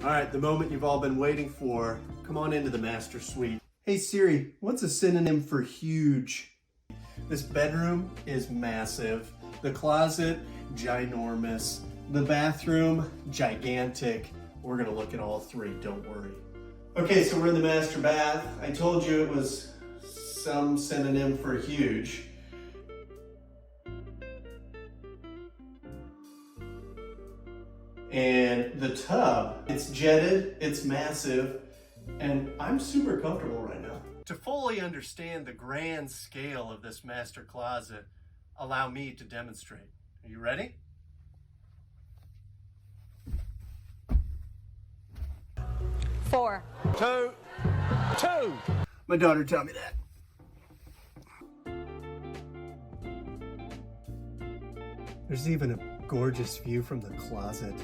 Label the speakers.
Speaker 1: All right, the moment you've all been waiting for. Come on into the master suite. Hey Siri, what's a synonym for huge? This bedroom is massive. The closet, ginormous. The bathroom, gigantic. We're gonna look at all three, don't worry. Okay, so we're in the master bath. I told you it was some synonym for huge. And the tub, it's jetted, it's massive, and I'm super comfortable right now. To fully understand the grand scale of this master closet, allow me to demonstrate. Are you ready?
Speaker 2: Four.
Speaker 3: Two.
Speaker 1: My daughter taught me that. There's even a gorgeous view from the closet.